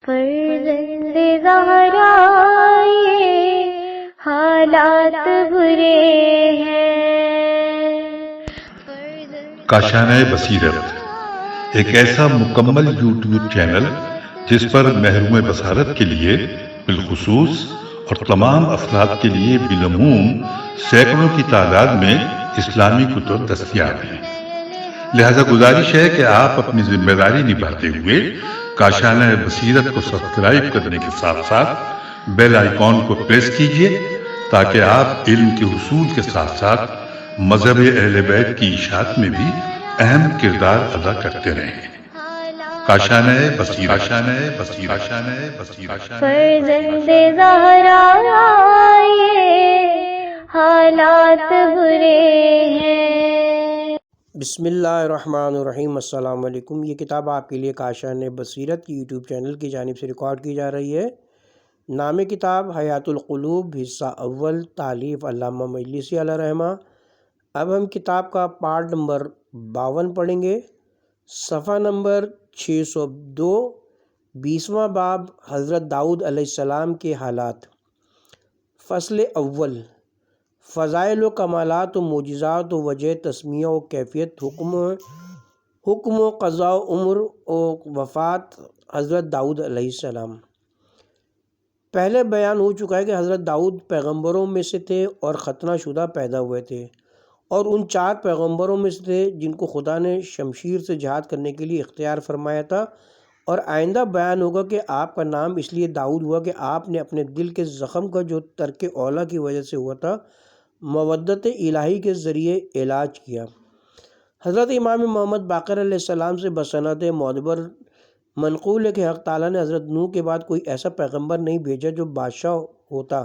فرزند زہرا یہ حالات برے ہیں۔ کاشانہ بصیرت ایک ایسا مکمل یوٹیوب چینل جس پر محروم بصارت کے لیے بالخصوص اور تمام افراد کے لیے بالعموم سینکڑوں کی تعداد میں اسلامی کتب دستیاب ہیں۔ لہذا گزارش ہے کہ آپ اپنی ذمہ داری نبھاتے ہوئے کاشانہ بصیرت کو سبسکرائب کرنے کے ساتھ ساتھ بیل آئیکن کو پریس کیجئے تاکہ آپ علم کے حصول کے ساتھ ساتھ مذہب اہل بیت کی اشاعت میں بھی اہم کردار ادا کرتے رہیں۔ کاشانہ بصیرت۔ فرزند زہرا یہ حالات برے ہیں۔ بسم اللہ الرحمن الرحیم۔ السلام علیکم۔ یہ کتاب آپ کے لیے کاشانہ بصیرت کی یوٹیوب چینل کی جانب سے ریکارڈ کی جا رہی ہے۔ نام کتاب حیات القلوب، حصہ اول، تالیف علامہ مجلسی علیہ رحمہ۔ اب ہم کتاب کا پارٹ نمبر 52 پڑھیں گے، صفحہ نمبر 602، 20واں باب، حضرت داؤد علیہ السلام کے حالات۔ فصل اول، فضائل و کمالات و معجزات و وجہ تسمیہ و کیفیت حکم و قضاء و عمر و وفات حضرت داؤد علیہ السلام۔ پہلے بیان ہو چکا ہے کہ حضرت داؤد پیغمبروں میں سے تھے اور ختنہ شدہ پیدا ہوئے تھے، اور ان 4 پیغمبروں میں سے تھے جن کو خدا نے شمشیر سے جہاد کرنے کے لیے اختیار فرمایا تھا۔ اور آئندہ بیان ہوگا کہ آپ کا نام اس لیے داؤد ہوا کہ آپ نے اپنے دل کے زخم کا جو ترک اولیٰ کی وجہ سے ہوا تھا مودت الہی کے ذریعے علاج کیا۔ حضرت امام محمد باقر علیہ السلام سے بسند معتبر منقول ہے کہ حق تعالیٰ نے حضرت نوح کے بعد کوئی ایسا پیغمبر نہیں بھیجا جو بادشاہ ہوتا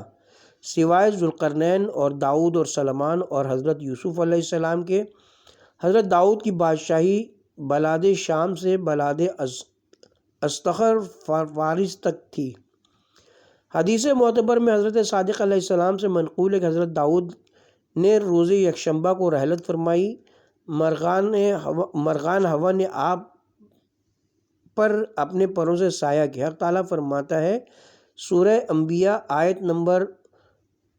سوائے ذوالقرنین اور داؤد اور سلیمان اور حضرت یوسف علیہ السلام کے۔ حضرت داؤد کی بادشاہی بلاد شام سے بلاد استخر فارس تک تھی۔ حدیث معتبر میں حضرت صادق علیہ السلام سے منقول ہے کہ حضرت داؤد نے روز یکشنبہ کو رحلت فرمائی۔ مرغان ہوا نے آپ پر اپنے پروں سے سایہ کیا۔ حق تعالیٰ فرماتا ہے سورہ انبیاء آیت نمبر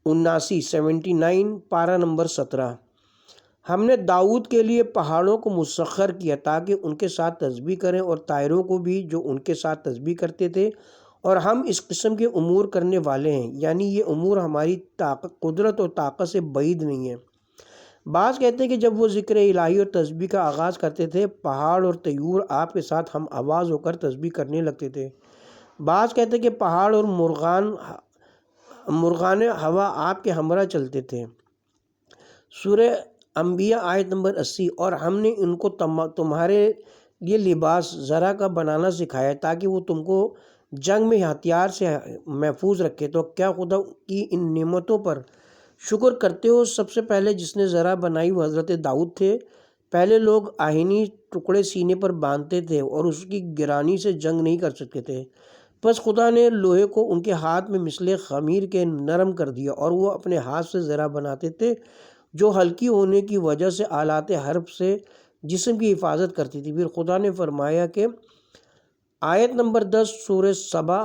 79، پارہ نمبر 17، ہم نے داؤد کے لیے پہاڑوں کو مسخر کیا تاکہ ان کے ساتھ تسبیح کریں اور طائروں کو بھی جو ان کے ساتھ تسبیح کرتے تھے، اور ہم اس قسم کے امور کرنے والے ہیں، یعنی یہ امور ہماری قدرت اور طاقت سے بعید نہیں ہیں۔ بعض کہتے ہیں کہ جب وہ ذکر الہی اور تسبیح کا آغاز کرتے تھے پہاڑ اور طیور آپ کے ساتھ ہم آواز ہو کر تسبیح کرنے لگتے تھے۔ بعض کہتے ہیں کہ پہاڑ اور مرغان ہوا آپ کے ہمراہ چلتے تھے۔ سورہ انبیاء آیت نمبر 80، اور ہم نے ان کو تمہارے لیے لباس زرع کا بنانا سکھایا تاکہ وہ تم کو جنگ میں ہتھیار سے محفوظ رکھے، تو کیا خدا کی ان نعمتوں پر شکر کرتے ہو؟ سب سے پہلے جس نے زرع بنائی وہ حضرت داؤد تھے۔ پہلے لوگ آہنی ٹکڑے سینے پر باندھتے تھے اور اس کی گرانی سے جنگ نہیں کر سکتے تھے، پس خدا نے لوہے کو ان کے ہاتھ میں مثل خمیر کے نرم کر دیا، اور وہ اپنے ہاتھ سے زرع بناتے تھے جو ہلکی ہونے کی وجہ سے آلات حرب سے جسم کی حفاظت کرتی تھی۔ پھر خدا نے فرمایا کہ آیت نمبر 10 سورہ سبا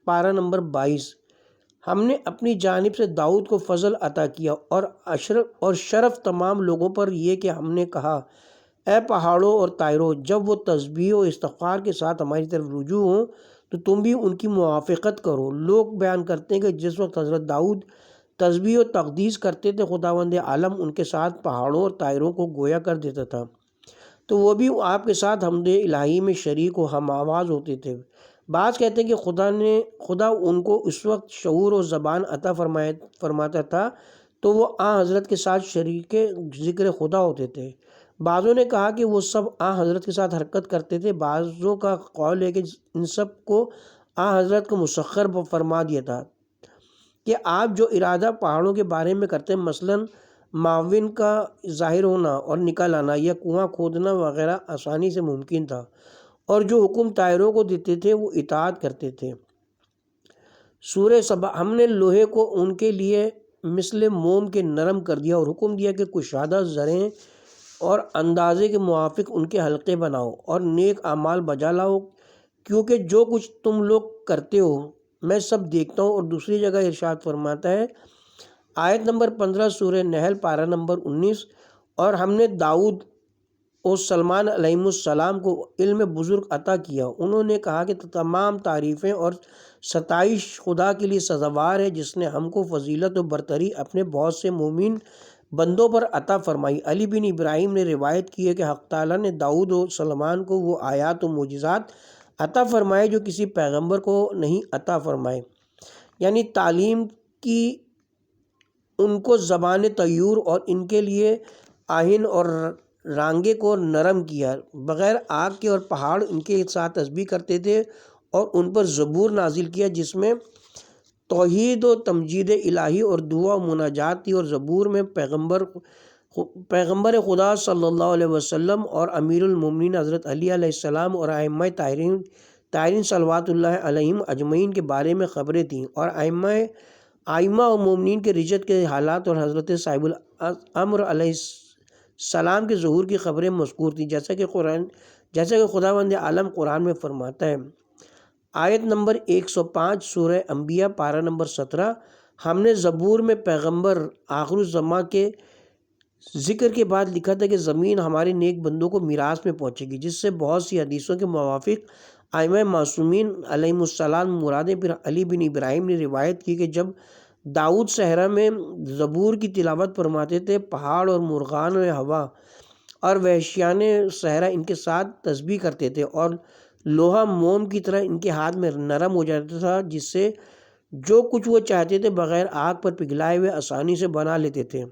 پارہ نمبر 22، ہم نے اپنی جانب سے داؤد کو فضل عطا کیا اور شرف تمام لوگوں پر یہ کہ ہم نے کہا اے پہاڑوں اور طائروں، جب وہ تسبیح و استغفار کے ساتھ ہماری طرف رجوع ہوں تو تم بھی ان کی موافقت کرو۔ لوگ بیان کرتے ہیں کہ جس وقت حضرت داؤد تسبیح و تقدیس کرتے تھے خداوند عالم ان کے ساتھ پہاڑوں اور طائروں کو گویا کر دیتا تھا، تو وہ بھی آپ کے ساتھ حمد الہی میں شریک و ہم آواز ہوتے تھے۔ بعض کہتے ہیں کہ خدا ان کو اس وقت شعور و زبان عطا فرماتا تھا تو وہ حضرت کے ساتھ شریک ذکر خدا ہوتے تھے۔ بعضوں نے کہا کہ وہ سب حضرت کے ساتھ حرکت کرتے تھے۔ بعضوں کا قول ہے کہ ان سب کو حضرت کو مسخر فرما دیا تھا کہ آپ جو ارادہ پہاڑوں کے بارے میں کرتے ہیں، مثلاً معاون کا ظاہر ہونا اور نکل آنا یا کنواں کھودنا وغیرہ آسانی سے ممکن تھا، اور جو حکم طائروں کو دیتے تھے وہ اطاعت کرتے تھے۔ سورہ سبا، ہم نے لوہے کو ان کے لیے مثل موم کے نرم کر دیا اور حکم دیا کہ کشادہ زریں اور اندازے کے موافق ان کے حلقے بناؤ اور نیک اعمال بجا لاؤ کیونکہ جو کچھ تم لوگ کرتے ہو میں سب دیکھتا ہوں۔ اور دوسری جگہ ارشاد فرماتا ہے آیت نمبر 15 سورہ نحل پارہ نمبر 19، اور ہم نے داؤد اور سلمان علیہ السلام کو علم بزرگ عطا کیا، انہوں نے کہا کہ تمام تعریفیں اور ستائش خدا کے لیے سزاوار ہے جس نے ہم کو فضیلت و برتری اپنے بہت سے مومن بندوں پر عطا فرمائی۔ علی بن ابراہیم نے روایت کی ہے کہ حق تعالیٰ نے داؤد و سلمان کو وہ آیات و معجزات عطا فرمائے جو کسی پیغمبر کو نہیں عطا فرمائے، یعنی تعلیم کی ان کو زبان طیور اور ان کے لیے آہن اور رانگے کو نرم کیا، بغیر آگ کے، اور پہاڑ ان کے ساتھ تسبیح کرتے تھے، اور ان پر زبور نازل کیا جس میں توحید و تمجید الہی اور دعا و مناجات تھی، اور زبور میں پیغمبر خدا صلی اللہ علیہ وسلم اور امیر المومنین حضرت علی علیہ السلام اور ائمہ طاہرین صلوات اللہ علیہم اجمعین کے بارے میں خبریں تھیں، اور ائمہ و مومنین کے رجت کے حالات اور حضرت صاحب الامر علیہ السلام کے ظہور کی خبریں مذکور تھیں، جیسا کہ خداوند عالم قرآن میں فرماتا ہے آیت نمبر 105 سورہ انبیاء پارہ نمبر 17، ہم نے زبور میں پیغمبر آخر الزماں کے ذکر کے بعد لکھا تھا کہ زمین ہمارے نیک بندوں کو میراث میں پہنچے گی، جس سے بہت سی حدیثوں کے موافق ائمہ معصومین علیہ السلام مرادیں۔ پھر علی بن ابراہیم نے روایت کی کہ جب داؤد صحرا میں زبور کی تلاوت فرماتے تھے، پہاڑ اور مرغان ہوا اور وحشیان صحرا ان کے ساتھ تسبیح کرتے تھے، اور لوہا موم کی طرح ان کے ہاتھ میں نرم ہو جاتا تھا، جس سے جو کچھ وہ چاہتے تھے بغیر آگ پر پگھلائے ہوئے آسانی سے بنا لیتے تھے۔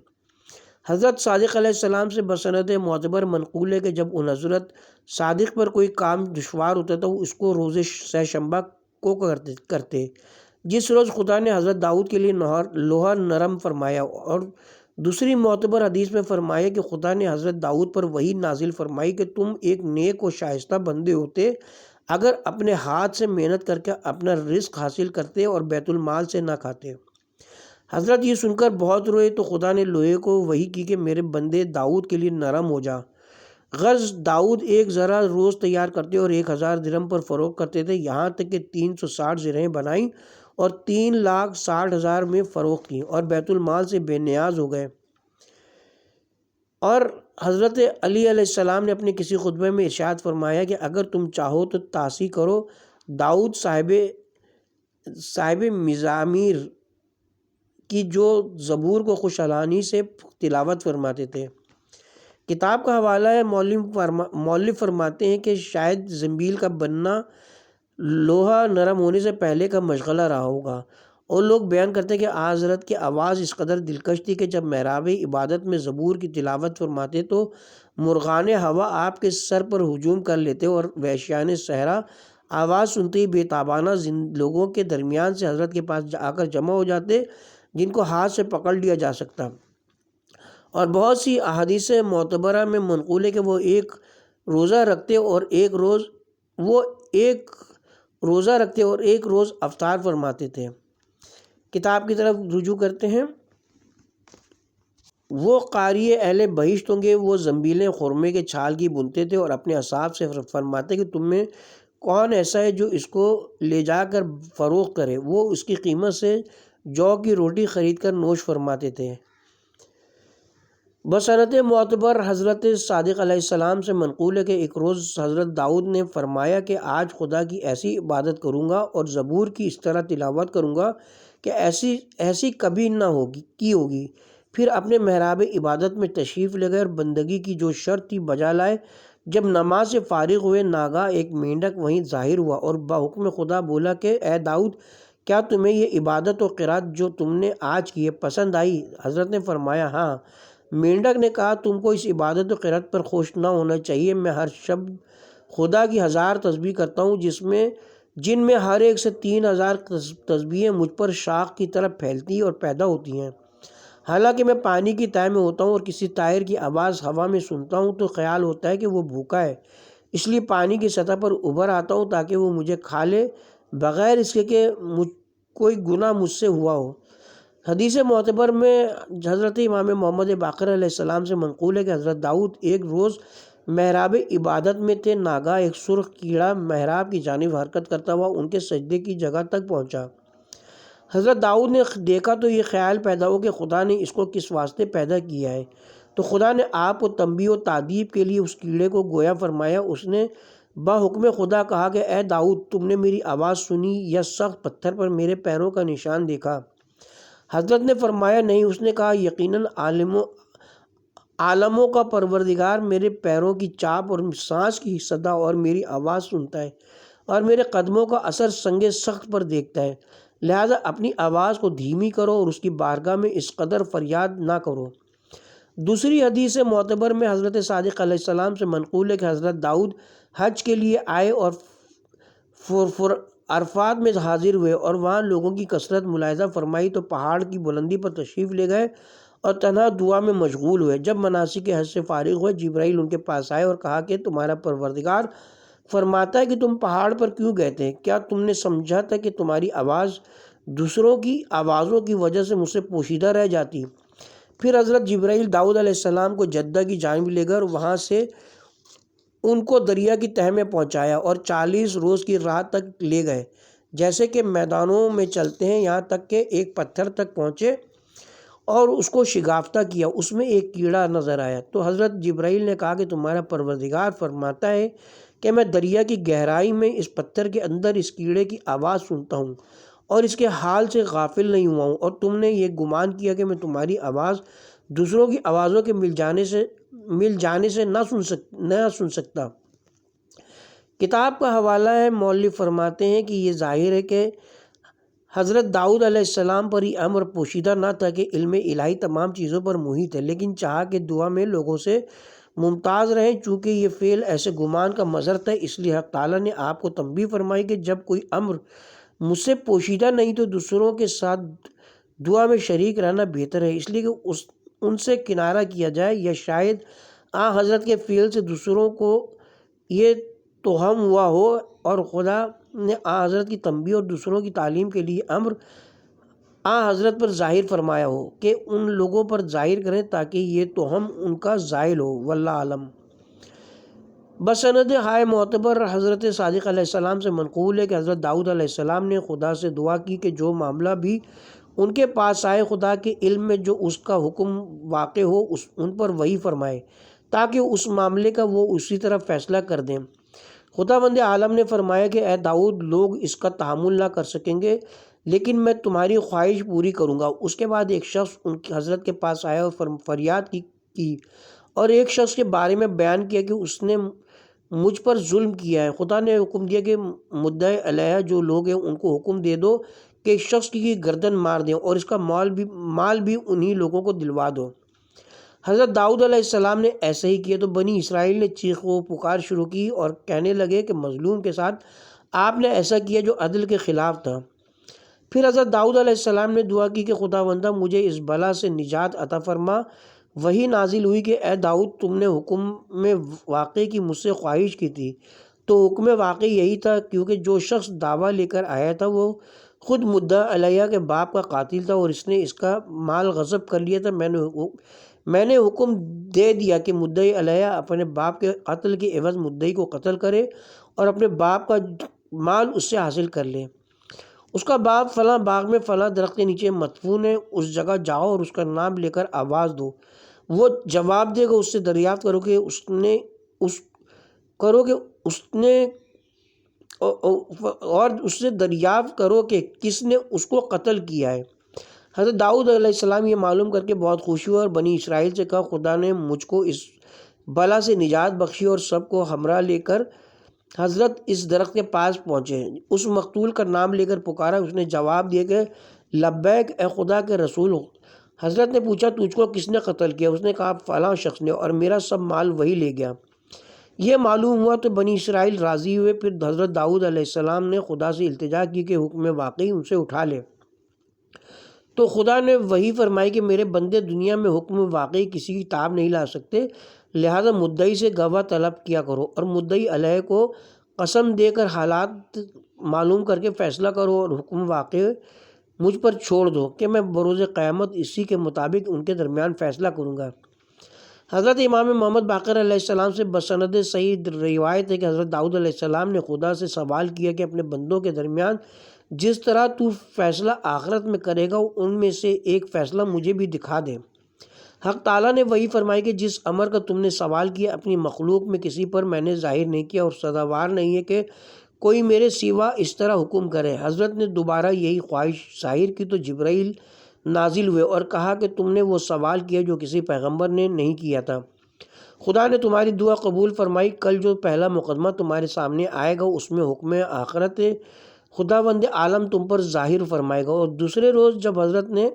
حضرت صادق علیہ السلام سے بسند معتبر منقول ہے کہ جب ان حضرت صادق پر کوئی کام دشوار ہوتا تھا وہ اس کو روز سہ شنبہ کو کرتے، جس روز خدا نے حضرت داؤد کے لیے لوہا نرم فرمایا، اور دوسری معتبر حدیث میں فرمایا کہ خدا نے حضرت داؤد پر وحی نازل فرمائی کہ تم ایک نیک و شائستہ بندے ہوتے اگر اپنے ہاتھ سے محنت کر کے اپنا رزق حاصل کرتے اور بیت المال سے نہ کھاتے۔ حضرت یہ سن کر بہت روئے تو خدا نے لوہے کو وحی کی کہ میرے بندے داؤد کے لیے نرم ہو جا۔ غرض داؤد ایک ذرہ روز تیار کرتے اور 1000 درہم پر فروخت کرتے تھے، یہاں تک کہ 360 زرہیں بنائیں اور 3,60,000 میں فروخت کی، اور بیت المال سے بے نیاز ہو گئے۔ اور حضرت علی علیہ السلام نے اپنے کسی خطبے میں ارشاد فرمایا کہ اگر تم چاہو تو تاسی کرو داؤد صاحب مزامیر کی جو زبور کو خوشحالانی سے تلاوت فرماتے تھے۔ کتاب کا حوالہ ہے، مؤلف فرماتے ہیں کہ شاید زنبیل کا بننا لوہا نرم ہونے سے پہلے کا مشغلہ رہا ہوگا، اور لوگ بیان کرتے ہیں کہ حضرت کی آواز اس قدر دلکش تھی کہ جب محراب عبادت میں زبور کی تلاوت فرماتے تو مرغان ہوا آپ کے سر پر ہجوم کر لیتے، اور وحشیان صحرا آواز سنتے ہی بے تابانہ لوگوں کے درمیان سے حضرت کے پاس آ کر جمع ہو جاتے جن کو ہاتھ سے پکڑ لیا جا سکتا۔ اور بہت سی احادیث معتبرہ میں منقول ہے کہ وہ ایک روزہ رکھتے اور ایک روز افطار فرماتے تھے۔ کتاب کی طرف رجوع کرتے ہیں۔ وہ قاری اہل بہشت ہوں گے، وہ زنبیلیں خرمے کے چھال کی بنتے تھے، اور اپنے اصحاب سے فرماتے کہ تم میں کون ایسا ہے جو اس کو لے جا کر فروخت کرے، وہ اس کی قیمت سے جو کی روٹی خرید کر نوش فرماتے تھے۔ بسند معتبر حضرت صادق علیہ السلام سے منقول ہے کہ ایک روز حضرت داؤد نے فرمایا کہ آج خدا کی ایسی عبادت کروں گا اور زبور کی اس طرح تلاوت کروں گا کہ ایسی کبھی نہ ہوگی۔ پھر اپنے محراب عبادت میں تشریف لے گئے اور بندگی کی جو شرط تھی بجا لائے۔ جب نماز سے فارغ ہوئے ناگاہ ایک مینڈک وہیں ظاہر ہوا اور بحکم خدا بولا کہ اے داؤد، کیا تمہیں یہ عبادت و قرات جو تم نے آج کی ہے پسند آئی؟ حضرت نے فرمایا ہاں۔ مینڈک نے کہا تم کو اس عبادت و قرات پر خوش نہ ہونا چاہیے، میں ہر شب خدا کی 1000 تسبیح کرتا ہوں جن میں ہر ایک سے 3000 تسبیحیں مجھ پر شاخ کی طرح پھیلتی اور پیدا ہوتی ہیں۔ حالانکہ میں پانی کی تہہ میں ہوتا ہوں اور کسی طائر کی آواز ہوا میں سنتا ہوں تو خیال ہوتا ہے کہ وہ بھوکا ہے، اس لیے پانی کی سطح پر ابھر آتا ہوں تاکہ وہ مجھے کھا لے، بغیر اس کے کہ کوئی گناہ مجھ سے ہوا ہو۔ حدیث معتبر میں حضرت امام محمد باقر علیہ السلام سے منقول ہے کہ حضرت داؤد ایک روز محراب عبادت میں تھے، ناگاہ ایک سرخ کیڑا محراب کی جانب حرکت کرتا ہوا ان کے سجدے کی جگہ تک پہنچا۔ حضرت داؤد نے دیکھا تو یہ خیال پیدا ہو کہ خدا نے اس کو کس واسطے پیدا کیا ہے، تو خدا نے آپ کو تنبیہ و تعدیب کے لیے اس کیڑے کو گویا فرمایا۔ اس نے بحکم خدا کہا کہ اے داؤد، تم نے میری آواز سنی یا سخت پتھر پر میرے پیروں کا نشان دیکھا؟ حضرت نے فرمایا نہیں۔ اس نے کہا یقیناً عالموں کا پروردگار میرے پیروں کی چاپ اور سانس کی صدا اور میری آواز سنتا ہے اور میرے قدموں کا اثر سنگ سخت پر دیکھتا ہے، لہذا اپنی آواز کو دھیمی کرو اور اس کی بارگاہ میں اس قدر فریاد نہ کرو۔ دوسری حدیث معتبر میں حضرت صادق علیہ السلام سے منقول ہے کہ حضرت داؤد حج کے لیے آئے اور عرفات میں حاضر ہوئے اور وہاں لوگوں کی کثرت ملاحظہ فرمائی تو پہاڑ کی بلندی پر تشریف لے گئے اور تنہا دعا میں مشغول ہوئے۔ جب مناسک حج سے فارغ ہوئے، جبرائیل ان کے پاس آئے اور کہا کہ تمہارا پروردگار فرماتا ہے کہ تم پہاڑ پر کیوں گئے تھے؟ کیا تم نے سمجھا تھا کہ تمہاری آواز دوسروں کی آوازوں کی وجہ سے مجھ سے پوشیدہ رہ جاتی؟ پھر حضرت جبرائیل داؤد علیہ السلام کو جدہ کی جانب لے گئے اور وہاں سے ان کو دریا کی تہہ میں پہنچایا اور 40 روز کی راہ تک لے گئے، جیسے کہ میدانوں میں چلتے ہیں، یہاں تک کہ ایک پتھر تک پہنچے اور اس کو شگافتہ کیا، اس میں ایک کیڑا نظر آیا۔ تو حضرت جبرائیل نے کہا کہ تمہارا پروردگار فرماتا ہے کہ میں دریا کی گہرائی میں اس پتھر کے اندر اس کیڑے کی آواز سنتا ہوں اور اس کے حال سے غافل نہیں ہوا ہوں، اور تم نے یہ گمان کیا کہ میں تمہاری آواز دوسروں کی آوازوں کے مل جانے سے نہ سن سکتا۔ کتاب کا حوالہ ہے، مولف فرماتے ہیں کہ یہ ظاہر ہے کہ حضرت داؤد علیہ السلام پر یہ امر پوشیدہ نہ تھا کہ علم الہی تمام چیزوں پر محیط ہے، لیکن چاہا کہ دعا میں لوگوں سے ممتاز رہیں۔ چونکہ یہ فعل ایسے گمان کا مظہر تھا، اس لیے حق تعالیٰ نے آپ کو تنبیہ فرمائی کہ جب کوئی امر مجھ سے پوشیدہ نہیں تو دوسروں کے ساتھ دعا میں شریک رہنا بہتر ہے، اس لیے کہ ان سے کنارہ کیا جائے، یا شاید حضرت کے فعل سے دوسروں کو یہ توہم ہوا ہو اور خدا نے حضرت کی تنبیہ اور دوسروں کی تعلیم کے لیے امر حضرت پر ظاہر فرمایا ہو کہ ان لوگوں پر ظاہر کریں تاکہ یہ توہم ان کا زائل ہو، واللہ عالم۔ بسند ہائے معتبر حضرت صادق علیہ السلام سے منقول ہے کہ حضرت داؤد علیہ السلام نے خدا سے دعا کی کہ جو معاملہ بھی ان کے پاس آئے خدا کے علم میں جو اس کا حکم واقع ہو ان پر وحی فرمائے تاکہ اس معاملے کا وہ اسی طرح فیصلہ کر دیں۔ خداوند عالم نے فرمایا کہ اے داؤد، لوگ اس کا تحمل نہ کر سکیں گے لیکن میں تمہاری خواہش پوری کروں گا۔ اس کے بعد ایک شخص ان کی حضرت کے پاس آیا اور فریاد کی اور ایک شخص کے بارے میں بیان کیا کہ اس نے مجھ پر ظلم کیا ہے۔ خدا نے حکم دیا کہ مدعی علیہ جو لوگ ہیں ان کو حکم دے دو کہ اس شخص کی گردن مار دیں اور اس کا مال بھی انہی لوگوں کو دلوا دو۔ حضرت داؤد علیہ السلام نے ایسا ہی کیا تو بنی اسرائیل نے چیخ و پکار شروع کی اور کہنے لگے کہ مظلوم کے ساتھ آپ نے ایسا کیا جو عدل کے خلاف تھا۔ پھر حضرت داؤد علیہ السلام نے دعا کی کہ خداوندہ مجھے اس بلا سے نجات عطا فرما۔ وہی نازل ہوئی کہ اے داؤد، تم نے حکم میں واقع کی مجھ سے خواہش کی تھی، تو حکم واقع یہی تھا، کیونکہ جو شخص دعویٰ لے کر آیا تھا وہ خود مدعا علیہ کے باپ کا قاتل تھا اور اس نے اس کا مال غصب کر لیا تھا۔ میں نے حکم دے دیا کہ مدعی علیہ اپنے باپ کے قتل کے عوض مدعی کو قتل کرے اور اپنے باپ کا مال اس سے حاصل کر لے۔ اس کا باپ فلاں باغ میں فلاں درخت کے نیچے مدفون ہے، اس جگہ جاؤ اور اس کا نام لے کر آواز دو، وہ جواب دے گا۔ اس سے دریافت کرو کہ اس سے دریافت کرو کہ کس نے اس کو قتل کیا ہے۔ حضرت داؤد علیہ السلام یہ معلوم کر کے بہت خوش ہوئے اور بنی اسرائیل سے کہا خدا نے مجھ کو اس بلا سے نجات بخشی، اور سب کو ہمراہ لے کر حضرت اس درخت کے پاس پہنچے۔ اس مقتول کا نام لے کر پکارا، اس نے جواب دیا کہ لبیک اے خدا کے رسول۔ حضرت نے پوچھا تجھ کو کس نے قتل کیا؟ اس نے کہا فلاں شخص نے، اور میرا سب مال وہی لے گیا۔ یہ معلوم ہوا تو بنی اسرائیل راضی ہوئے۔ پھر حضرت داؤد علیہ السلام نے خدا سے التجا کی کہ حکم واقعی ان سے اٹھا لے۔ تو خدا نے وہی فرمائی کہ میرے بندے دنیا میں حکم واقعی کسی کی تاب نہیں لا سکتے، لہذا مدعی سے گواہ طلب کیا کرو اور مدعی علیہ کو قسم دے کر حالات معلوم کر کے فیصلہ کرو اور حکم واقع مجھ پر چھوڑ دو کہ میں بروز قیامت اسی کے مطابق ان کے درمیان فیصلہ کروں گا۔ حضرت امام محمد باقر علیہ السلام سے بسند صحیح روایت ہے کہ حضرت داؤد علیہ السلام نے خدا سے سوال کیا کہ اپنے بندوں کے درمیان جس طرح تو فیصلہ آخرت میں کرے گا ان میں سے ایک فیصلہ مجھے بھی دکھا دے۔ حق تعالیٰ نے وہی فرمائی کہ جس امر کا تم نے سوال کیا اپنی مخلوق میں کسی پر میں نے ظاہر نہیں کیا اور سزاوار نہیں ہے کہ کوئی میرے سوا اس طرح حکم کرے۔ حضرت نے دوبارہ یہی خواہش ظاہر کی تو جبرائیل نازل ہوئے اور کہا کہ تم نے وہ سوال کیا جو کسی پیغمبر نے نہیں کیا تھا۔ خدا نے تمہاری دعا قبول فرمائی۔ کل جو پہلا مقدمہ تمہارے سامنے آئے گا اس میں حکم آخرت خداوند عالم تم پر ظاہر فرمائے گا۔ اور دوسرے روز جب حضرت نے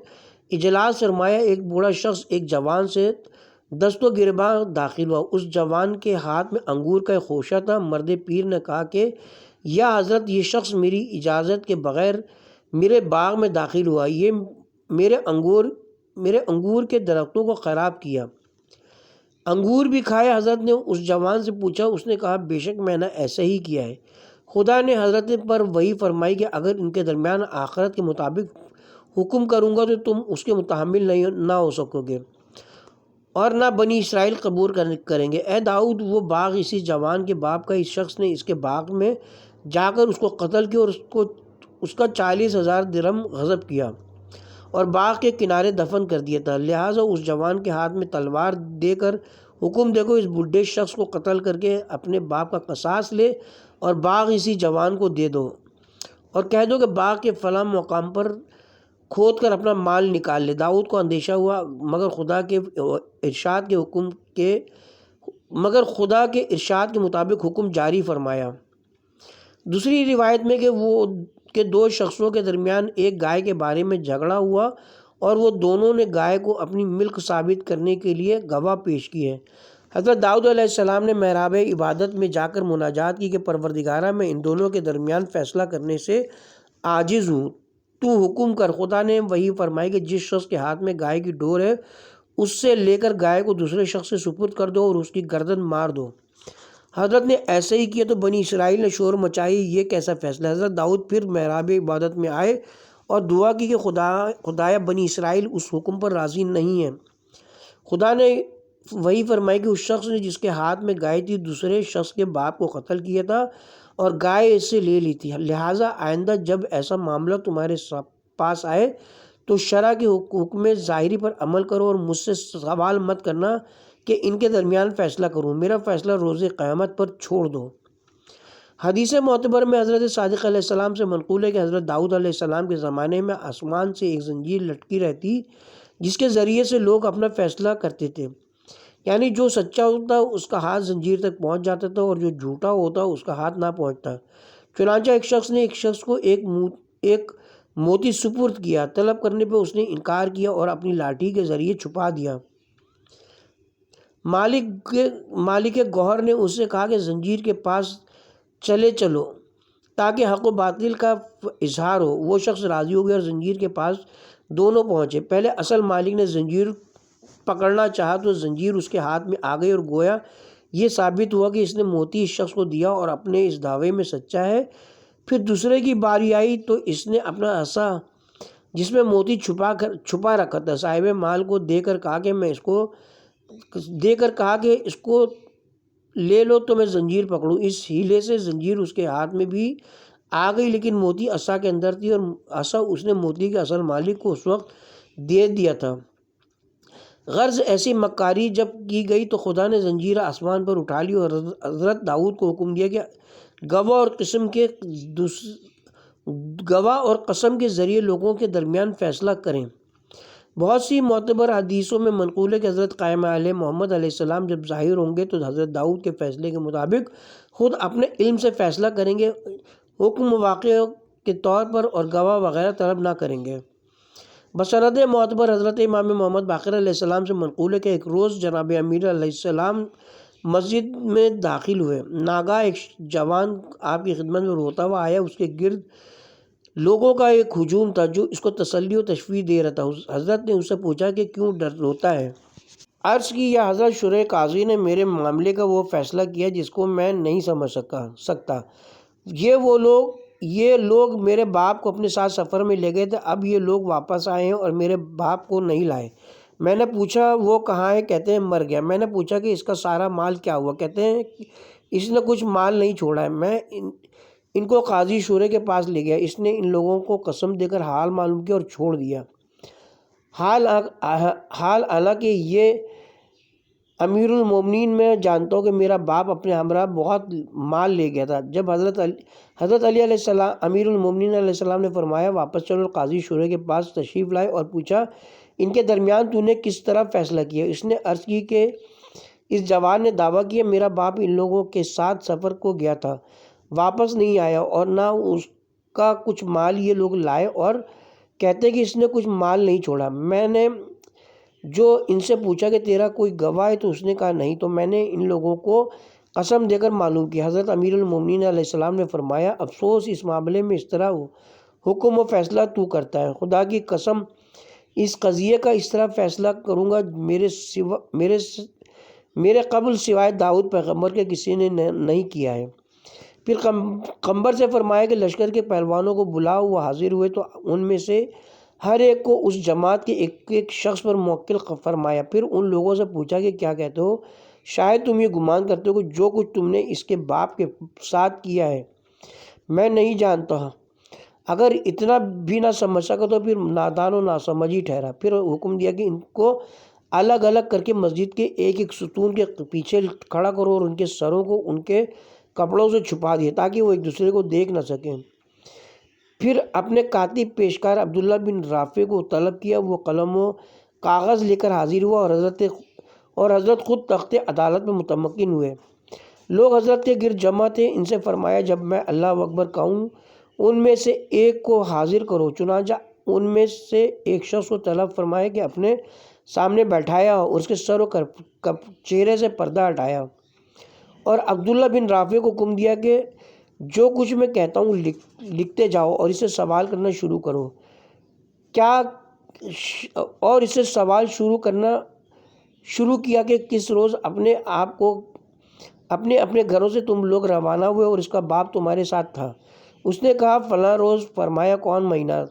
اجلاس فرمایا ایک بوڑھا شخص ایک جوان سے دست و گریباں داخل ہوا۔ اس جوان کے ہاتھ میں انگور کا ایک خوشہ تھا۔ مرد پیر نے کہا کہ یا حضرت یہ شخص میری اجازت کے بغیر میرے باغ میں داخل ہوا، یہ میرے انگور کے درختوں کو خراب کیا، انگور بھی کھائے۔ حضرت نے اس جوان سے پوچھا، اس نے کہا بے شک میں نے ایسا ہی کیا ہے۔ خدا نے حضرت پر وہی فرمائی کہ اگر ان کے درمیان آخرت کے مطابق حکم کروں گا تو تم اس کے متحمل نہ ہو سکو گے اور نہ بنی اسرائیل قبول کریں گے۔ اے داؤد، وہ باغ اسی جوان کے باپ کا اس شخص نے اس کے باغ میں جا کر اس کو قتل کیا اور اس کا 40,000 درہم غصب کیا اور باغ کے کنارے دفن کر دیا تھا۔ لہٰذا اس جوان کے ہاتھ میں تلوار دے کر حکم دے کو اس بوڑھے شخص کو قتل کر کے اپنے باپ کا قصاص لے اور باغ اسی جوان کو دے دو اور کہہ دو کہ باغ کے فلاں مقام پر کھود کر اپنا مال نکال لے۔ داؤد کو اندیشہ ہوا مگر خدا کے ارشاد کے مطابق حکم جاری فرمایا۔ دوسری روایت میں کہ دو شخصوں کے درمیان ایک گائے کے بارے میں جھگڑا ہوا اور وہ دونوں نے گائے کو اپنی ملک ثابت کرنے کے لیے گواہ پیش کی ہے۔ حضرت داؤد علیہ السلام نے محراب عبادت میں جا کر مناجات کی کہ پروردگارہ میں ان دونوں کے درمیان فیصلہ کرنے سے عاجز ہوں، تو حکم کر۔ خدا نے وہی فرمائی کہ جس شخص کے ہاتھ میں گائے کی ڈور ہے اس سے لے کر گائے کو دوسرے شخص سے سپرد کر دو اور اس کی گردن مار دو۔ حضرت نے ایسے ہی کیا تو بنی اسرائیل نے شور مچائی، یہ کیسا فیصلہ؟ حضرت داؤد پھر محراب عبادت میں آئے اور دعا کی کہ خدایا بنی اسرائیل اس حکم پر راضی نہیں ہے۔ خدا نے وہی فرمائی کہ اس شخص نے جس کے ہاتھ میں گائے تھی دوسرے شخص کے باپ کو قتل کیا تھا اور گائے اس سے لے لی تھی، لہٰذا آئندہ جب ایسا معاملہ تمہارے پاس آئے تو شرع کے حکم ظاہری پر عمل کرو اور مجھ سے سوال مت کرنا کہ ان کے درمیان فیصلہ کروں، میرا فیصلہ روز قیامت پر چھوڑ دو۔ حدیث معتبر میں حضرت صادق علیہ السلام سے منقول ہے کہ حضرت داؤد علیہ السلام کے زمانے میں آسمان سے ایک زنجیر لٹکی رہتی جس کے ذریعے سے لوگ اپنا فیصلہ کرتے تھے، یعنی جو سچا ہوتا اس کا ہاتھ زنجیر تک پہنچ جاتا تھا اور جو جھوٹا ہوتا اس کا ہاتھ نہ پہنچتا۔ چنانچہ ایک شخص نے ایک شخص کو ایک موتی سپرد کیا، طلب کرنے پہ اس نے انکار کیا اور اپنی لاٹھی کے ذریعے چھپا دیا۔ مالک گوہر نے اس سے کہا کہ زنجیر کے پاس چلو تاکہ حق و باطل کا اظہار ہو۔ وہ شخص راضی ہو گیا اور زنجیر کے پاس دونوں پہنچے۔ پہلے اصل مالک نے زنجیر پکڑنا چاہا تو زنجیر اس کے ہاتھ میں آ گئی اور گویا یہ ثابت ہوا کہ اس نے موتی اس شخص کو دیا اور اپنے اس دعوے میں سچا ہے۔ پھر دوسرے کی باری آئی تو اس نے اپنا عصا جس میں موتی چھپا رکھا تھا صاحب مال کو دے کر کہا کہ اس کو لے لو تو میں زنجیر پکڑوں۔ اس ہیلے سے زنجیر اس کے ہاتھ میں بھی آ گئی لیکن موتی عصا کے اندر تھی اور عصا اس نے موتی کے اصل مالک کو اس وقت دے دیا تھا۔ غرض ایسی مکاری جب کی گئی تو خدا نے زنجیر آسمان پر اٹھا لی اور حضرت داؤد کو حکم دیا کہ گواہ اور قسم کے ذریعے لوگوں کے درمیان فیصلہ کریں۔ بہت سی معتبر حدیثوں میں منقول ہے کہ حضرت قائم علیہ محمد علیہ السلام جب ظاہر ہوں گے تو حضرت داؤد کے فیصلے کے مطابق خود اپنے علم سے فیصلہ کریں گے، حکم واقع کے طور پر اور گواہ وغیرہ طلب نہ کریں گے۔ بسند معتبر حضرت امام محمد باقر علیہ السلام سے منقول ہے کہ ایک روز جناب امیر علیہ السلام مسجد میں داخل ہوئے، ناگاہ ایک جوان آپ کی خدمت میں روتا ہوا آیا، اس کے گرد لوگوں کا ایک ہجوم تھا جو اس کو تسلی و تشفیع دے رہا تھا۔ حضرت نے اس سے پوچھا کہ کیوں روتا ہے؟ عرض کی یا حضرت شرح قاضی نے میرے معاملے کا وہ فیصلہ کیا جس کو میں نہیں سمجھ سکتا، یہ لوگ میرے باپ کو اپنے ساتھ سفر میں لے گئے تھے، اب یہ لوگ واپس آئے ہیں اور میرے باپ کو نہیں لائے، میں نے پوچھا وہ کہاں ہے؟ کہتے ہیں مر گیا۔ میں نے پوچھا کہ اس کا سارا مال کیا ہوا؟ کہتے ہیں اس نے کچھ مال نہیں چھوڑا ہے۔ میں ان کو قاضی شورے کے پاس لے گیا۔ اس نے ان لوگوں کو قسم دے کر حال معلوم کیا اور چھوڑ دیا۔ حال حالانکہ یہ امیر المومنین میں جانتا ہوں کہ میرا باپ اپنے ہمراہ بہت مال لے گیا تھا۔ جب حضرت علی علیہ السلام امیر المومنین علیہ السلام نے فرمایا واپس چلو، قاضی شورے کے پاس تشریف لائے اور پوچھا ان کے درمیان تو نے کس طرح فیصلہ کیا؟ اس نے عرض کی کہ اس جوان نے دعویٰ کیا میرا باپ ان لوگوں کے ساتھ سفر کو گیا تھا، واپس نہیں آیا اور نہ اس کا کچھ مال یہ لوگ لائے، اور کہتے کہ اس نے کچھ مال نہیں چھوڑا۔ میں نے جو ان سے پوچھا کہ تیرا کوئی گواہ ہے تو اس نے کہا نہیں، تو میں نے ان لوگوں کو قسم دے کر معلوم کیا۔ حضرت امیر المومنین علیہ السلام نے فرمایا افسوس، اس معاملے میں اس طرح حکم و فیصلہ تو کرتا ہے، خدا کی قسم اس قضیے کا اس طرح فیصلہ کروں گا میرے قبل سوائے داؤد پیغمبر کے کسی نے نہیں کیا ہے۔ پھر قمبر سے فرمایا کہ لشکر کے پہلوانوں کو بلاؤ۔ وہ حاضر ہوئے تو ان میں سے ہر ایک کو اس جماعت کے ایک ایک شخص پر موکل فرمایا۔ پھر ان لوگوں سے پوچھا کہ کیا کہتے ہو؟ شاید تم یہ گمان کرتے ہو کہ جو کچھ تم نے اس کے باپ کے ساتھ کیا ہے میں نہیں جانتا، اگر اتنا بھی نہ سمجھ سکا تو پھر نادان و ناسمجھ ہی ٹھہرا۔ پھر حکم دیا کہ ان کو الگ الگ کر کے مسجد کے ایک ایک ستون کے پیچھے کھڑا کرو اور ان کے سروں کو ان کے کپڑوں سے چھپا دیے تاکہ وہ ایک دوسرے کو دیکھ نہ سکیں۔ پھر اپنے کاتب پیشکار عبداللہ بن رافع کو طلب کیا، وہ قلم و کاغذ لے کر حاضر ہوا اور حضرت خود تخت عدالت میں متمکن ہوئے۔ لوگ حضرت کے گرد جمع تھے۔ ان سے فرمایا جب میں اللہ اکبر کہوں ان میں سے ایک کو حاضر کرو۔ چنانچہ ان میں سے ایک شخص کو طلب فرمایا کہ اپنے سامنے بیٹھایا اور اس کے سر و چہرے سے پردہ ہٹایا، اور عبداللہ بن رافع کو حکم دیا کہ جو کچھ میں کہتا ہوں لکھتے جاؤ اور اسے سوال کرنا شروع کرو۔ اور اسے سوال شروع کیا کہ کس روز اپنے اپنے گھروں سے تم لوگ روانہ ہوئے اور اس کا باپ تمہارے ساتھ تھا؟ اس نے کہا فلاں روز۔ فرمایا کون مہینہ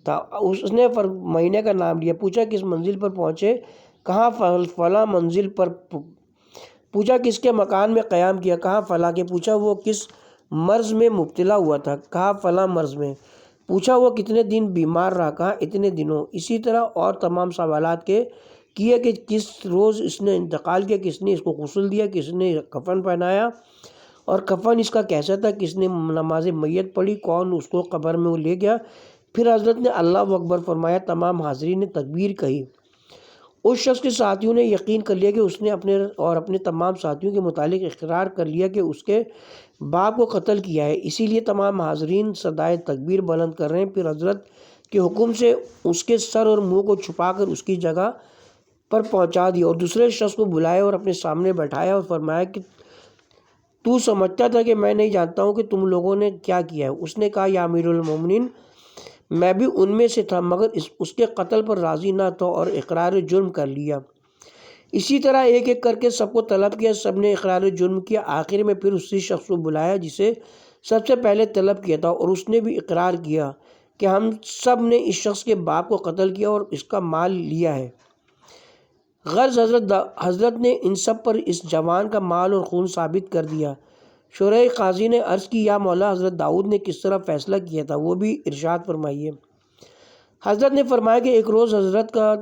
تھا؟ اس نے مہینے کا نام لیا۔ پوچھا کس منزل پر پہنچے؟ کہاں فلاں منزل پر۔ پوچھا کس کے مکان میں قیام کیا؟ کہاں فلاں کے۔ پوچھا وہ کس مرض میں مبتلا ہوا تھا؟ کہا فلاں مرض میں۔ پوچھا وہ کتنے دن بیمار رہا؟ کہا اتنے دنوں۔ اسی طرح اور تمام سوالات کیے کہ کس روز اس نے انتقال کیا، کس نے اس کو غسل دیا، کس نے کفن پہنایا اور کفن اس کا کیسا تھا، کس نے نماز میت پڑھی، کون اس کو قبر میں لے گیا۔ پھر حضرت نے اللہ اکبر فرمایا، تمام حاضرین نے تکبیر کہی۔ اس شخص کے ساتھیوں نے یقین کر لیا کہ اس نے اپنے تمام ساتھیوں کے متعلق اقرار کر لیا کہ اس کے باپ کو قتل کیا ہے، اسی لیے تمام حاضرین صدائے تکبیر بلند کر رہے ہیں۔ پھر حضرت کے حکم سے اس کے سر اور منہ کو چھپا کر اس کی جگہ پر پہنچا دیا اور دوسرے شخص کو بلایا اور اپنے سامنے بیٹھایا اور فرمایا کہ تو سمجھتا تھا کہ میں نہیں جانتا ہوں کہ تم لوگوں نے کیا کیا ہے؟ اس نے کہا یا امیر المومنین میں بھی ان میں سے تھا، مگر اس کے قتل پر راضی نہ تھا اور اقرار جرم کر لیا۔ اسی طرح ایک ایک کر کے سب کو طلب کیا، سب نے اقرار جرم کیا۔ آخر میں پھر اسی شخص کو بلایا جسے سب سے پہلے طلب کیا تھا، اور اس نے بھی اقرار کیا کہ ہم سب نے اس شخص کے باپ کو قتل کیا اور اس کا مال لیا ہے۔ غرض حضرت نے ان سب پر اس جوان کا مال اور خون ثابت کر دیا۔ شورائے قاضی نے عرض کی یا مولا حضرت داؤد نے کس طرح فیصلہ کیا تھا وہ بھی ارشاد فرمائیے۔ حضرت نے فرمایا کہ ایک روز حضرت کا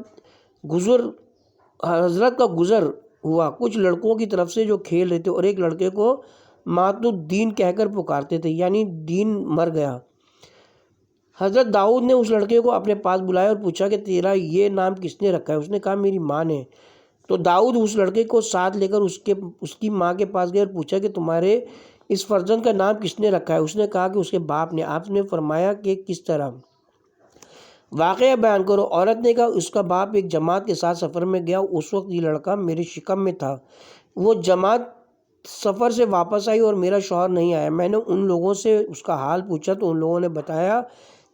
گزر ہوا، کچھ لڑکوں کی طرف سے جو کھیل رہے تھے اور ایک لڑکے کو مات الدین کہہ کر پکارتے تھے، یعنی دین مر گیا۔ حضرت داؤد نے اس لڑکے کو اپنے پاس بلایا اور پوچھا کہ تیرا یہ نام کس نے رکھا ہے؟ اس نے کہا میری ماں نے۔ تو داؤد اس لڑکے کو ساتھ لے کر اس کی ماں کے پاس گئے اور پوچھا کہ تمہارے اس فرزند کا نام کس نے رکھا ہے؟ اس نے کہا کہ اس کے باپ نے۔ آپ نے فرمایا کہ کس طرح؟ واقعہ بیان کرو۔ عورت نے کہا اس کا باپ ایک جماعت کے ساتھ سفر میں گیا، اس وقت یہ لڑکا میرے شکم میں تھا، وہ جماعت سفر سے واپس آئی اور میرا شوہر نہیں آیا۔ میں نے ان لوگوں سے اس کا حال پوچھا تو ان لوگوں نے بتایا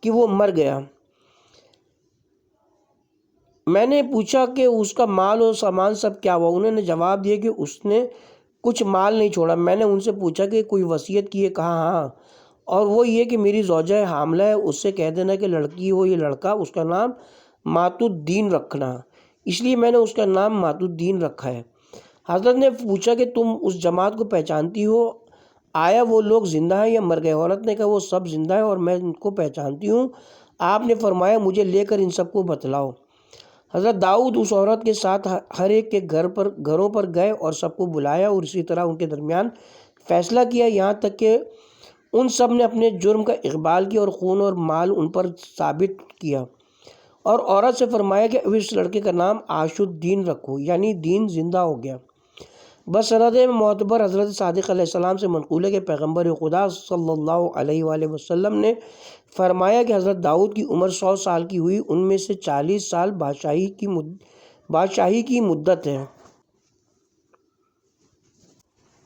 کہ وہ مر گیا۔ میں نے پوچھا کہ اس کا مال اور سامان سب کیا ہوا؟ انہوں نے جواب دیا کہ اس نے کچھ مال نہیں چھوڑا۔ میں نے ان سے پوچھا کہ کوئی وصیت کی ہے؟ کہا ہاں، اور وہ یہ کہ میری زوجہ حاملہ ہے، اس سے کہہ دینا کہ لڑکی ہو یا لڑکا اس کا نام مات الدین رکھنا۔ اس لیے میں نے اس کا نام مات الدین رکھا ہے۔ حضرت نے پوچھا کہ تم اس جماعت کو پہچانتی ہو، آیا وہ لوگ زندہ ہیں یا مر گئے؟ عورت نے کہا وہ سب زندہ ہیں اور میں ان کو پہچانتی ہوں۔ آپ نے فرمایا مجھے لے کر ان سب کو بتلاؤ۔ حضرت داؤد اس عورت کے ساتھ ہر ایک کے گھروں پر گئے اور سب کو بلایا اور اسی طرح ان کے درمیان فیصلہ کیا، یہاں تک کہ ان سب نے اپنے جرم کا اقبال کیا اور خون اور مال ان پر ثابت کیا، اور عورت سے فرمایا کہ اب اس لڑکے کا نام عاش الدین رکھو، یعنی دین زندہ ہو گیا۔ بسند معتبر حضرت صادق علیہ السلام سے منقول ہے کہ پیغمبر خدا صلی اللہ علیہ وآلہ وسلم نے فرمایا کہ حضرت داؤد کی عمر 100 سال کی ہوئی، ان میں سے 40 سال بادشاہی کی مدت ہے۔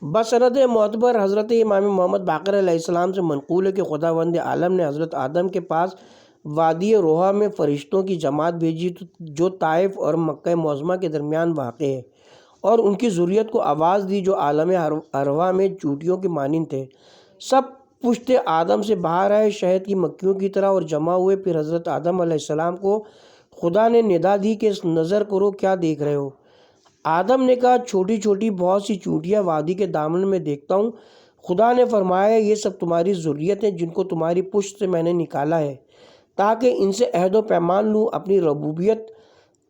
بسند معتبر حضرت امام محمد باقر علیہ السلام سے منقول ہے کہ خداوند عالم نے حضرت آدم کے پاس وادی روحا میں فرشتوں کی جماعت بھیجی جو طائف اور مکہ معظمہ کے درمیان واقع ہے، اور ان کی ذریت کو آواز دی جو عالم ارواح میں چوٹیوں کے مانند تھے۔ سب پشت آدم سے باہر آئے شہد کی مکھیوں کی طرح اور جمع ہوئے۔ پھر حضرت آدم علیہ السلام کو خدا نے ندا دی کہ نظر کرو کیا دیکھ رہے ہو؟ آدم نے کہا چھوٹی چھوٹی بہت سی چونٹیاں وادی کے دامن میں دیکھتا ہوں۔ خدا نے فرمایا یہ سب تمہاری ذریت ہیں جن کو تمہاری پشت سے میں نے نکالا ہے تاکہ ان سے عہد و پیمان لوں اپنی ربوبیت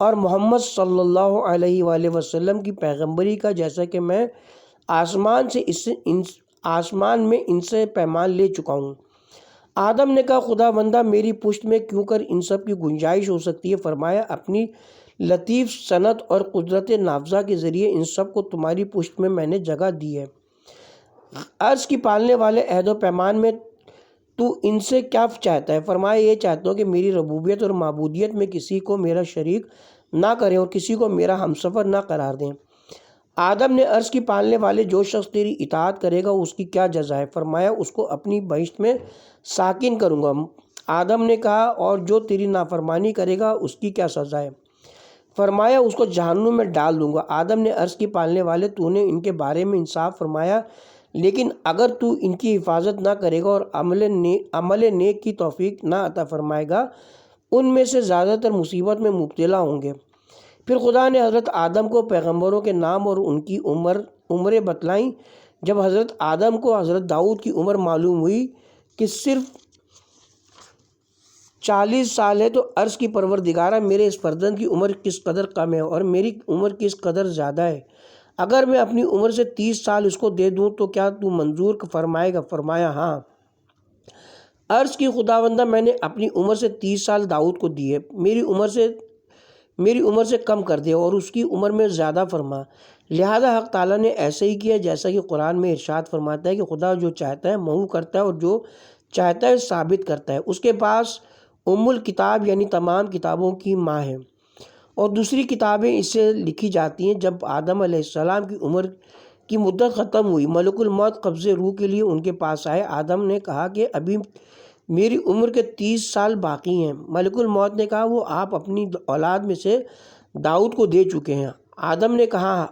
اور محمد صلی اللہ علیہ وآلہ وسلم کی پیغمبری کا، جیسا کہ میں آسمان میں ان سے پیمان لے چکا ہوں۔ آدم نے کہا خدا بندہ میری پشت میں کیوں کر ان سب کی گنجائش ہو سکتی ہے؟ فرمایا اپنی لطیف صنعت اور قدرت نافذہ کے ذریعے ان سب کو تمہاری پشت میں میں نے جگہ دی ہے۔ عرض کی پالنے والے عہد و پیمان میں تو ان سے کیا چاہتا ہے؟ فرمایا یہ چاہتا ہوں کہ میری ربوبیت اور معبودیت میں کسی کو میرا شریک نہ کریں اور کسی کو میرا ہمسفر نہ قرار دیں۔ آدم نے عرض کی پالنے والے جو شخص تیری اطاعت کرے گا اس کی کیا جزا ہے؟ فرمایا اس کو اپنی بہشت میں ساکن کروں گا۔ آدم نے کہا اور جو تیری نافرمانی کرے گا اس کی کیا سزا ہے؟ فرمایا اس کو جہنم میں ڈال دوں گا۔ آدم نے عرض کی پالنے والے تو نے ان کے بارے میں انصاف فرمایا، لیکن اگر تو ان کی حفاظت نہ کرے گا اور عمل نیک کی توفیق نہ عطا فرمائے گا ان میں سے زیادہ تر مصیبت میں مبتلا ہوں گے۔ پھر خدا نے حضرت آدم کو پیغمبروں کے نام اور ان کی عمریں بتلائیں۔ جب حضرت آدم کو حضرت داؤد کی عمر معلوم ہوئی کہ صرف 40 سال ہے تو عرض کی پروردگارہ میرے اس فرزند کی عمر کس قدر کم ہے اور میری عمر کس قدر زیادہ ہے، اگر میں اپنی عمر سے 30 سال اس کو دے دوں تو کیا تو منظور فرمائے گا؟ فرمایا ہاں۔ عرض کی خداوندہ میں نے اپنی عمر سے 30 سال داؤد کو دی ہے، میری عمر سے کم کر دے اور اس کی عمر میں زیادہ فرما۔ لہذا حق تعالیٰ نے ایسے ہی کیا جیسا کہ قرآن میں ارشاد فرماتا ہے کہ خدا جو چاہتا ہے محو کرتا ہے اور جو چاہتا ہے ثابت کرتا ہے۔ اس کے پاس الکتاب یعنی تمام کتابوں کی ماں ہے، اور دوسری کتابیں اس سے لکھی جاتی ہیں۔ جب آدم علیہ السلام کی عمر کی مدت ختم ہوئی ملک الموت قبض روح کے لیے ان کے پاس آئے۔ آدم نے کہا کہ ابھی میری عمر کے 30 سال باقی ہیں۔ ملک الموت نے کہا وہ آپ اپنی اولاد میں سے داؤد کو دے چکے ہیں۔ آدم نے کہا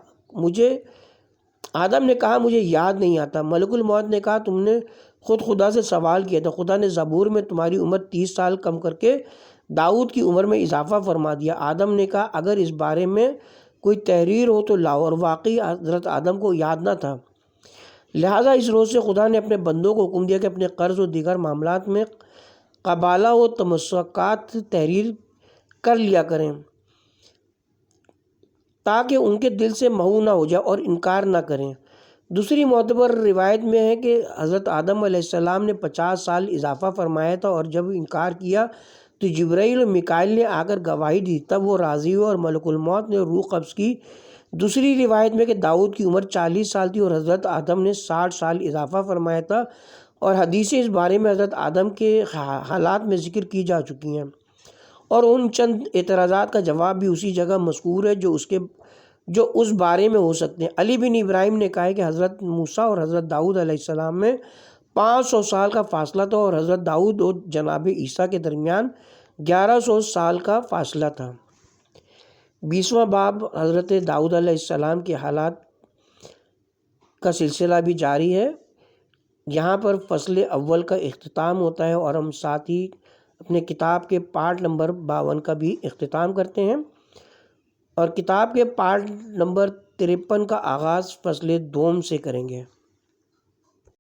مجھے یاد نہیں آتا۔ ملک الموت نے کہا تم نے خود خدا سے سوال کیا تھا، خدا نے زبور میں تمہاری عمر 30 سال کم کر کے داؤد کی عمر میں اضافہ فرما دیا۔ آدم نے کہا اگر اس بارے میں کوئی تحریر ہو تو لاؤ، اور واقعی حضرت آدم کو یاد نہ تھا۔ لہٰذا اس روز سے خدا نے اپنے بندوں کو حکم دیا کہ اپنے قرض و دیگر معاملات میں قبالہ و تمسکات تحریر کر لیا کریں تاکہ ان کے دل سے محو نہ ہو جائے اور انکار نہ کریں۔ دوسری معتبر روایت میں ہے کہ حضرت آدم علیہ السلام نے 50 سال اضافہ فرمایا تھا، اور جب انکار کیا تو جبرائیل و میکائیل نے آ کر گواہی دی، تب وہ راضی ہوئے اور ملک الموت نے روح قبض کی۔ دوسری روایت میں کہ داؤد کی عمر 40 سال تھی اور حضرت آدم نے 60 سال اضافہ فرمایا تھا، اور حدیثیں اس بارے میں حضرت آدم کے حالات میں ذکر کی جا چکی ہیں، اور ان چند اعتراضات کا جواب بھی اسی جگہ مذکور ہے جو اس بارے میں ہو سکتے ہیں۔ علی بن ابراہیم نے کہا ہے کہ حضرت موسیٰ اور حضرت داؤد علیہ السلام میں 500 سال کا فاصلہ تھا، اور حضرت داؤد اور جناب عیسیٰ کے درمیان 1100 سال کا فاصلہ تھا۔ 20واں باب حضرت داؤد علیہ السلام کے حالات کا سلسلہ بھی جاری ہے۔ یہاں پر فصل اول کا اختتام ہوتا ہے، اور ہم ساتھ ہی اپنے کتاب کے پارٹ نمبر 52 کا بھی اختتام کرتے ہیں۔ اور کتاب کے پارٹ نمبر 53 کا آغاز فصل دوم سے کریں گے۔